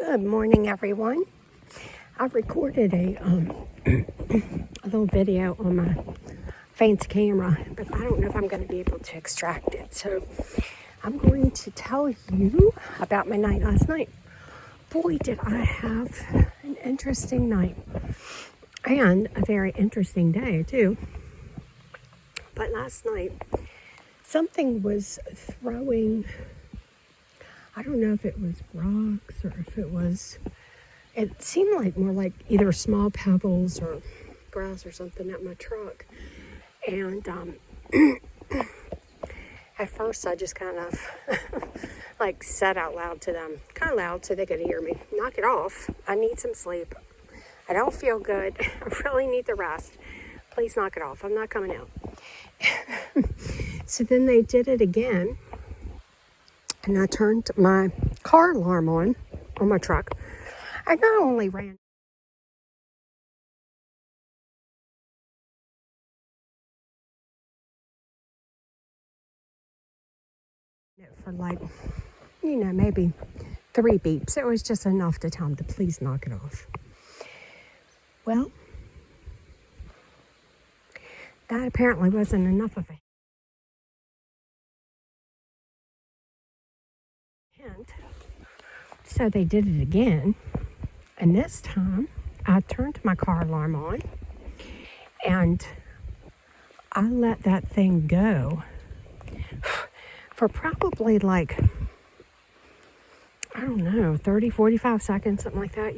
Good morning, everyone. I recorded a little video on my fancy camera, but I don't know if I'm going to be able to extract it. So I'm going to tell you about my night last night. Boy, did I have an interesting night and a very interesting day, too. But last night, something was throwing, I don't know if it was rocks or if it seemed like more like either small pebbles or grass or something at my truck. And at first I just kind of like said out loud to them, kind of loud so they could hear me, knock it off. I need some sleep. I don't feel good. I really need the rest. Please knock it off. I'm not coming out. So then they did it again. And I turned my car alarm on my truck. I not only ran it for like, maybe 3 beeps. It was just enough to tell them to please knock it off. Well, that apparently wasn't enough of it. So they did it again, and this time I turned my car alarm on and I let that thing go for probably like, I don't know, 30, 45 seconds, something like that,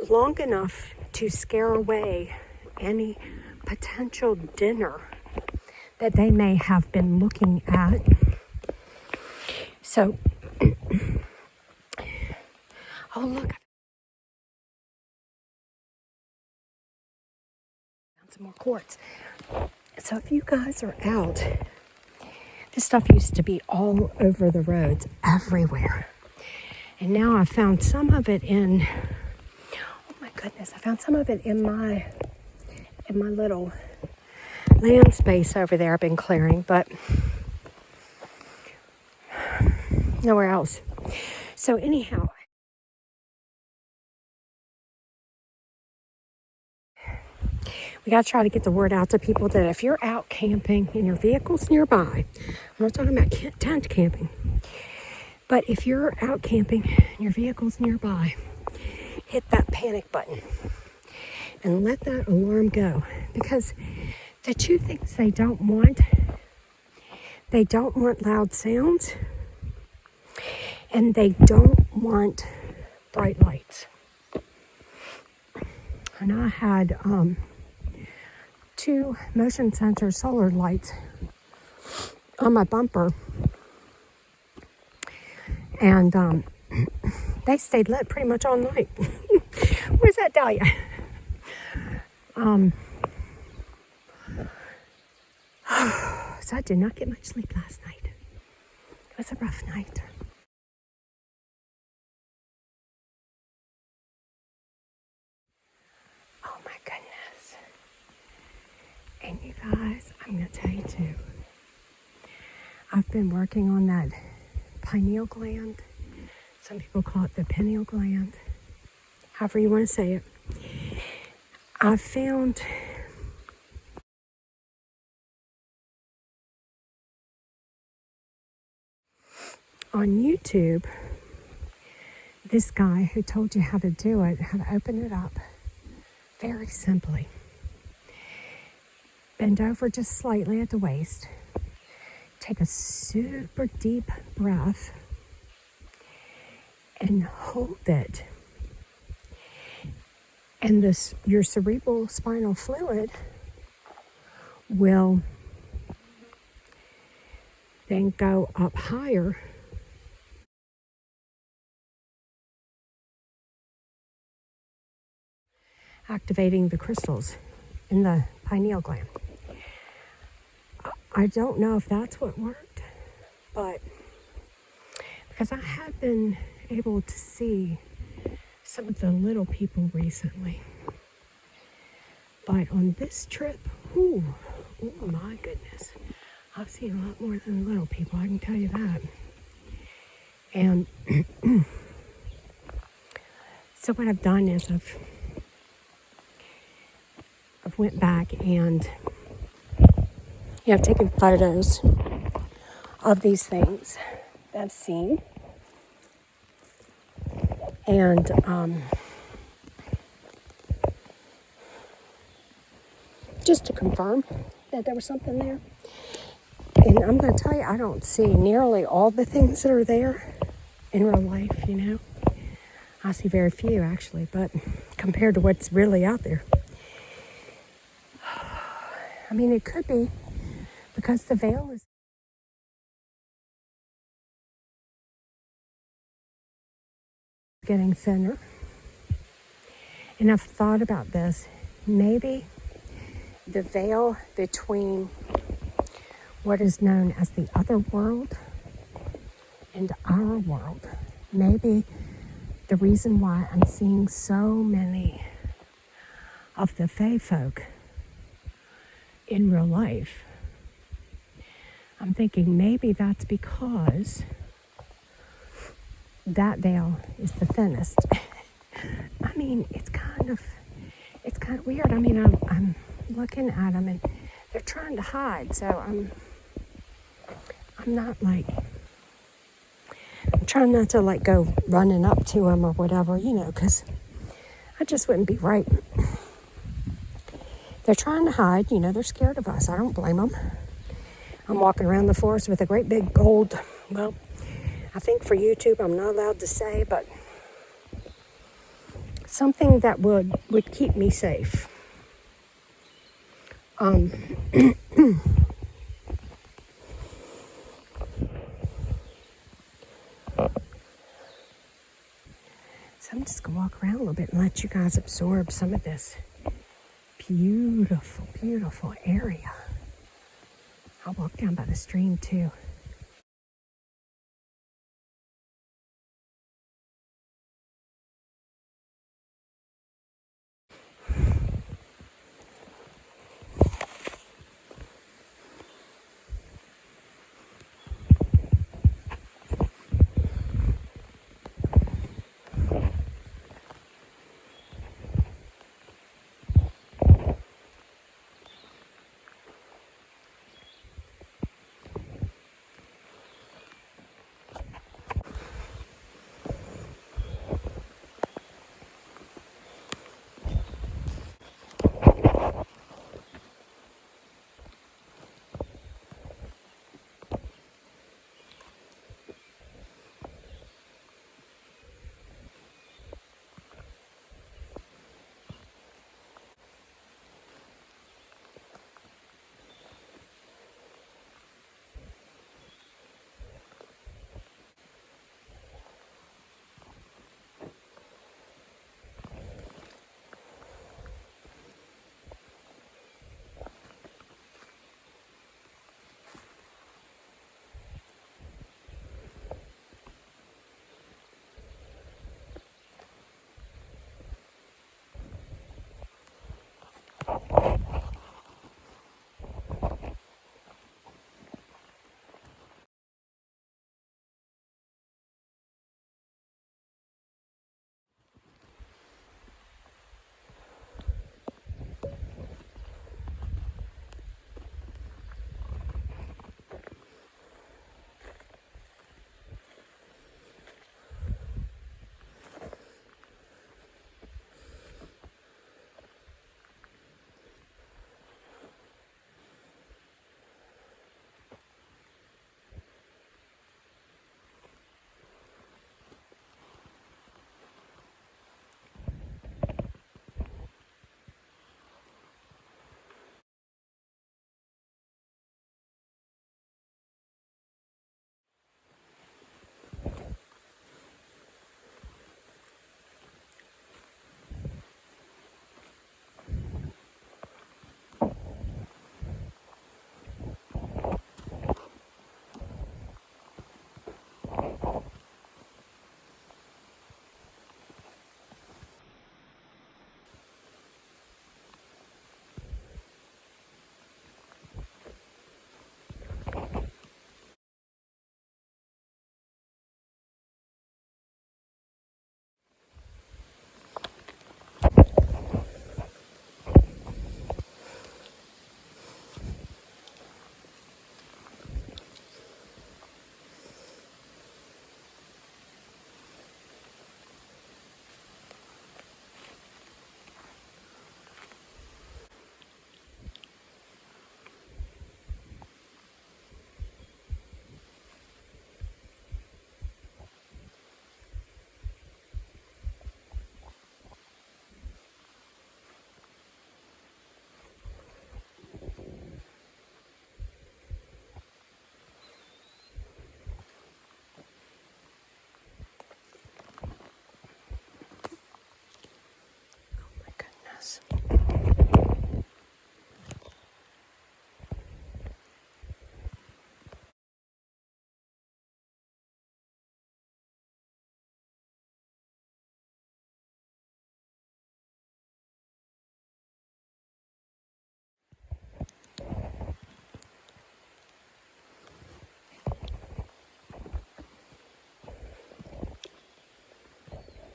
long enough to scare away any potential dinner that they may have been looking at. So, oh look, I found some more quartz. So if you guys are out, this stuff used to be all over the roads, everywhere. And now I found some of it in, oh my goodness, I found some of it in my little land space over there I've been clearing, but nowhere else. So anyhow, we got to try to get the word out to people that if you're out camping and your vehicle's nearby, I'm not talking about tent camping, but if you're out camping and your vehicle's nearby, hit that panic button and let that alarm go. Because the two things they don't want loud sounds, and they don't want bright lights. And I had 2 motion sensor solar lights on my bumper, and they stayed lit pretty much all night. What does that tell you? So I did not get much sleep last night. It was a rough night. Oh my goodness. And you guys, I'm going to tell you too, I've been working on that pineal gland. Some people call it the pineal gland. However you want to say it. I found on YouTube this guy who told you how to do it, how to open it up very simply. Bend over just slightly at the waist. Take a super deep breath and hold it. And your cerebral spinal fluid will then go up higher, activating the crystals in the pineal gland. I don't know if that's what worked, but because I have been able to see some of the little people recently. But on this trip, oh my goodness, I've seen a lot more than little people, I can tell you that. And So what I've done is I've went back and I've taken photos of these things that I've seen, and just to confirm that there was something there. And I'm going to tell you, I don't see nearly all the things that are there in real life, I see very few, actually, but compared to what's really out there. I mean, it could be because the veil is getting thinner. And I've thought about this. Maybe the veil between what is known as the other world and our world, maybe the reason why I'm seeing so many of the Fae folk in real life, I'm thinking maybe that's because that veil is the thinnest. I mean, it's kind of weird. I mean, I'm looking at them and they're trying to hide, so I'm not like, I'm trying not to like go running up to them or whatever, because I just wouldn't be right. They're trying to hide, they're scared of us. I don't blame them. I'm walking around the forest with a great big gold, well, I think for YouTube I'm not allowed to say, but something that would keep me safe. So I'm just going to walk around a little bit and let you guys absorb some of this beautiful, beautiful area. I'll walk down by the stream too.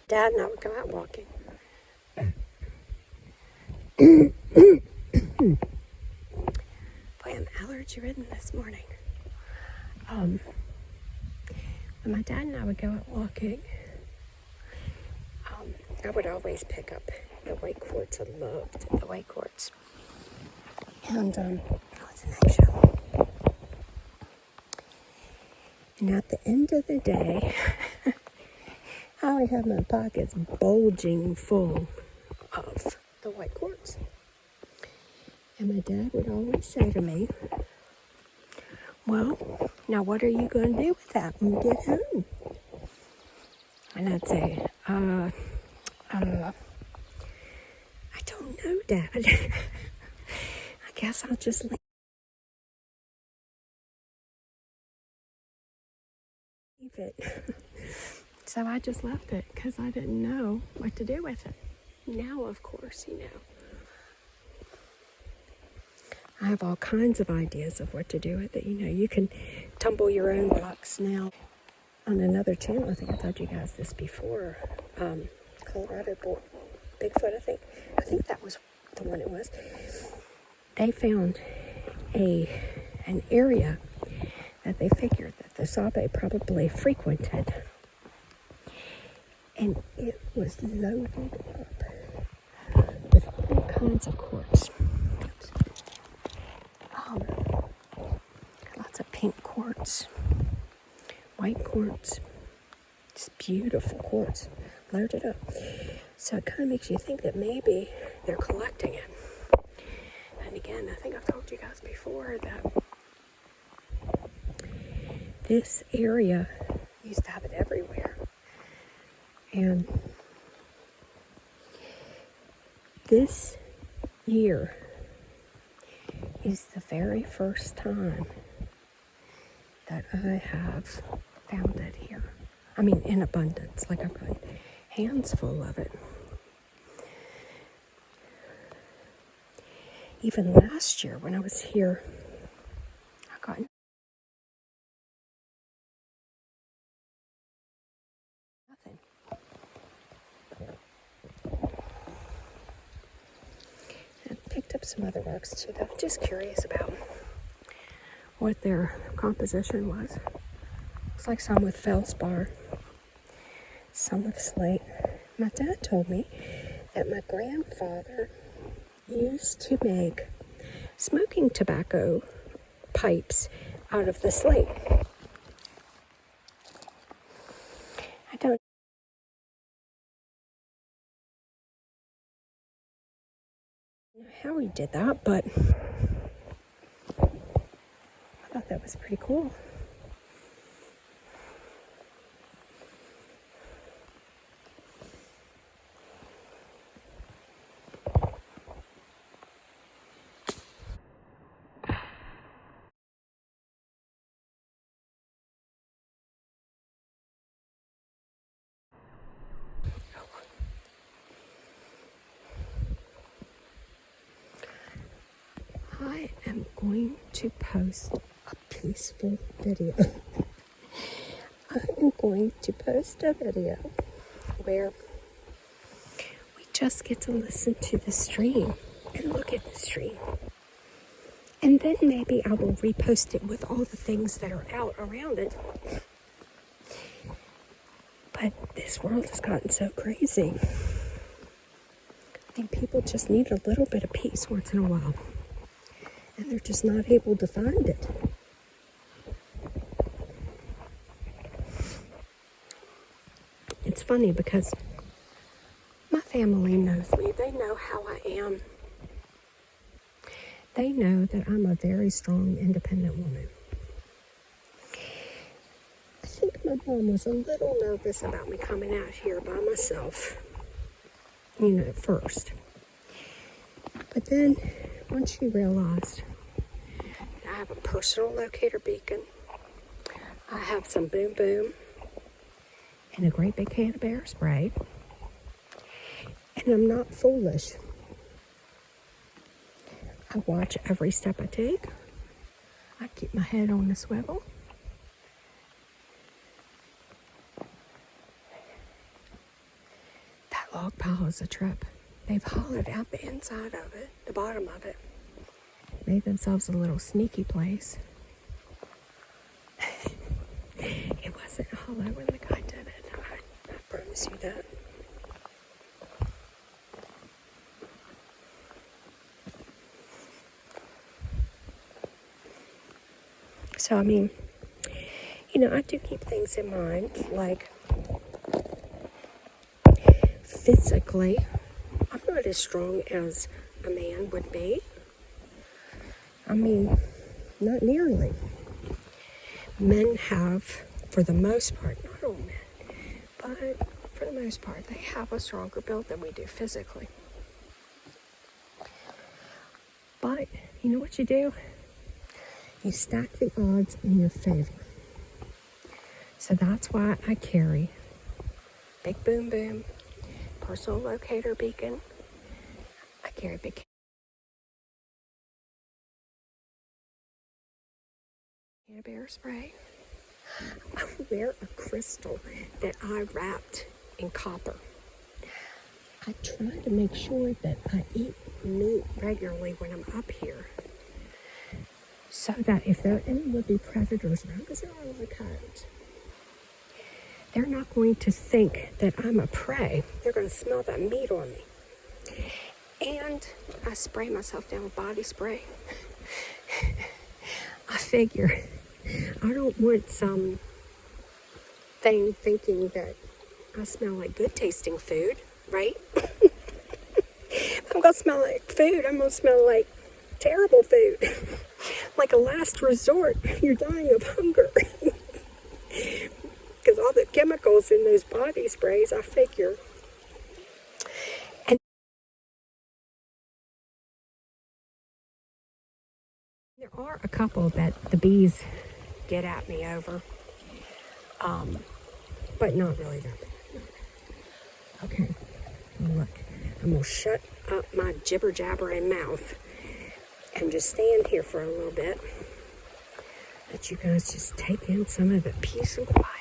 Dad and I would go out walking. Boy, I'm allergy ridden this morning. When my dad and I would go out walking, I would always pick up the white quartz. I loved the white quartz. And what's the next show? And at the end of the day, I would have my pockets bulging full of the white quartz. And my dad would always say to me, well, now what are you going to do with that when we get home? And I'd say, I don't know, Dad. I guess I'll just leave it. So I just left it because I didn't know what to do with it. Now, of course, you know. I have all kinds of ideas of what to do with it. You know, you can tumble your own rocks now. On another channel, I think I told you guys this before, Colorado Bigfoot, I think that was the one it was. They found an area that they figured that the Sabe probably frequented. And it was loaded up with all kinds of quartz. Lots of pink quartz, white quartz, just beautiful quartz, loaded up. So it kind of makes you think that maybe they're collecting it. And again, I think I've told you guys before that this area used to have it everywhere. And this year is the very first time that I have found it here. I mean, in abundance. Like, I've got hands full of it. Even last year when I was here, I got nothing. I picked up some other rocks too that I'm just curious about what their composition was. Looks like some with feldspar, some with slate. My dad told me that my grandfather used to make smoking tobacco pipes out of the slate. I don't know how he did that, but I thought that was pretty cool. I am going to post a peaceful video. I am going to post a video where we just get to listen to the stream and look at the stream. And then maybe I will repost it with all the things that are out around it. But this world has gotten so crazy. I think people just need a little bit of peace once in a while. And they're just not able to find it. It's funny because my family knows me. They know how I am. They know that I'm a very strong, independent woman. I think my mom was a little nervous about me coming out here by myself, you know, at first. But then, once she realized that I have a personal locator beacon, I have some boom boom, and a great big can of bear spray, and I'm not foolish. I watch every step I take. I keep my head on the swivel. dog pile is a trip. They've hollowed out the inside of it, the bottom of it. Made themselves a little sneaky place. It wasn't hollow when the guy did it. I promise you that. So, I mean, you know, I do keep things in mind, like physically, I'm not as strong as a man would be. I mean, not nearly. Men have, for the most part, not all men, but for the most part, they have a stronger build than we do physically. But, you know what you do? You stack the odds in your favor. So that's why I carry Big Boom Boom, personal locator beacon. I carry big bear spray. I wear a crystal that I wrapped in copper. I try to make sure that I eat meat regularly when I'm up here, so that if there are any would-be predators around, because there are a lot of coyotes, they're not going to think that I'm a prey. They're going to smell that meat on me. And I spray myself down with body spray. I figure I don't want some thing thinking that I smell like good tasting food, right? If I'm going to smell like food, I'm going to smell like terrible food. Like a last resort, you're dying of hunger. Because all the chemicals in those body sprays, I figure. And there are a couple that the bees get at me over, but not really that bad. Okay, look, I'm going to shut up my jibber-jabbering mouth and just stand here for a little bit. Let you guys just take in some of the peace and quiet.